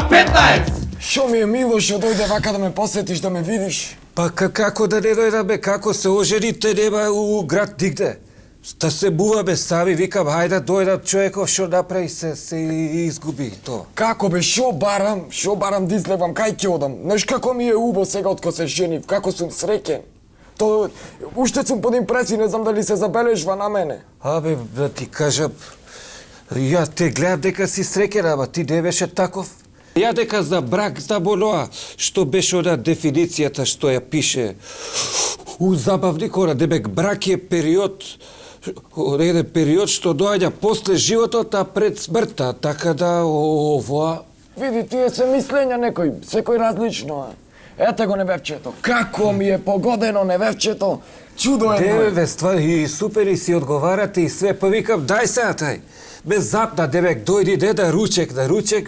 K15! Шо ми е мило што дојде вака да ме посетиш, да ме видиш? Па како да не дојда бе, како се ожените нема у град нигде. Да се бува бе сами, викам, хајде дојдат човеков што направи се изгуби тоа. Како бе, шо барам да излевам, кај ќе одам? Знаеш како ми е убо сега откако се женив, како сум среќен. То, уште сум под импресија, не знам дали се забележва на мене. Абе, да ти кажам, ја те гледам дека си среќен, ама ти не беше таков. Ја дека за брак знам оноа, што беше она дефиницијата што ја пише у забавникора, дебек брак е период, еден период што доаѓа после животот, а пред смртта, така да ова... Види, тие се мислења некој, секој различно е. Ете го невевчето, како ми е погодено невевчето, чудо е Деве, мое. бе, ствари, и супер и си одговарате и све, па викам, дај сега тај. Бе запна, дебек, дојди де да ручек,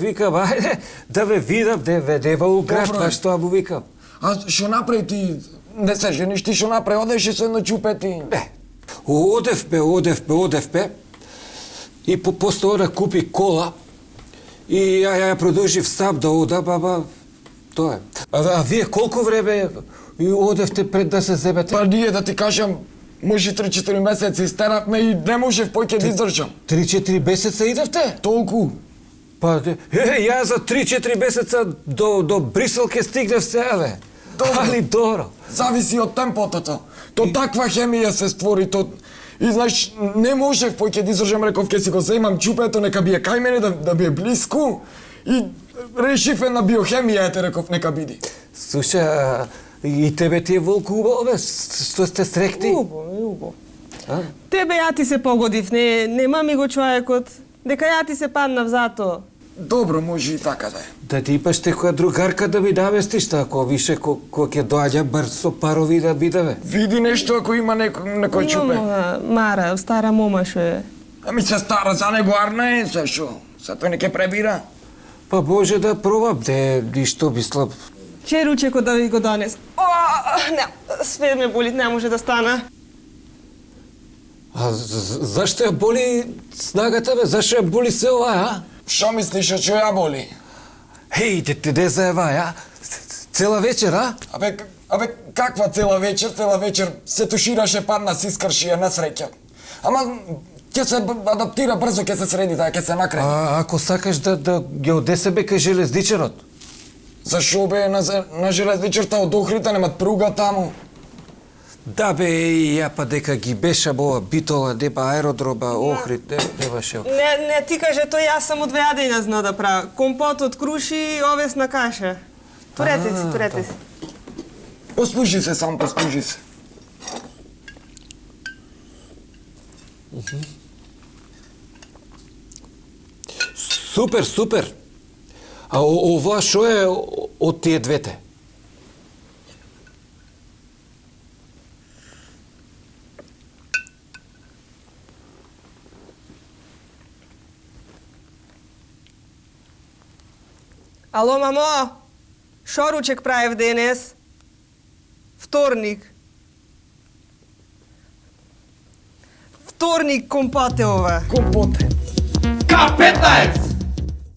викам, ајде, да ве видам, нема у град, Добро е. па што му викам. А шо направи ти, не се жениш ти, шо направи, одеш и со едно чупе ти. Бе, одев бе, и после она купи кола, и ја продолжив сам да одам, ама тоа е. А вие колку време одевте пред да се земете? Па ние да ти кажам, може 3-4 месеци стеравме и не можев поќе да издржам. 3-4 месеца идевте? Толку. Па, ја за 3-4 месеца до Брисел ке стигнев сега, бе. Добро. Али добро. Зависи од темпото. То таква хемија се створи, то... И знаеш, не можев поќе да издржам, реков ке си го земам чупето, нека би е кај мене, да би е блиску. И решив една биохемија, ете реков, нека биди. Слушај, и тебе ти е волку убаво, бе, што сте сректи? Убо. Тебе ја ти се погодив, нема ми го човекот, дека ја ти се паднав зато. Добро, може и така да е. Да ти имаш некоја другарка да ми наместиш, ако више кој ќе доаѓа бар со парови да бидеме. Види нешто ако има некој чупе. Мара, стара мома шо е. Ами се стара, за него арна е, се шо? Се тој не ке пребира. Па може да пробам, ништо мислам. Че ручекот да ви го донес. Не, све ме боли, не може да стана. А зашто ја боли снагата, бе? Зашто ја боли се ова, а? Шо мислиш, што ја боли? Хеј, те не заева, а? Цела вечер, а? Абе, каква цела вечер се тушираше, падна, си искрши ја несреќа. Ама, ќе се адаптира брзо, ќе се среди, да ќе се накрени. А ако сакаш да ја одесе бе кај железничарот? Зашо бе, на железничарта од Охрита немат пруга таму? Да бе, ја па дека ги беше ова Битола, нема аеродрома, Охрид, немаше. Не ти каже, тој јас сам од Вајадина знao да правя. Компот од круши и овесна каша. Турете си. Послужи се сам, послужи се. Супер. А ова шо е од тие двете? Ало, мамо, шо ручек правев денес? Вторник, компот е ова. Компоте. K15!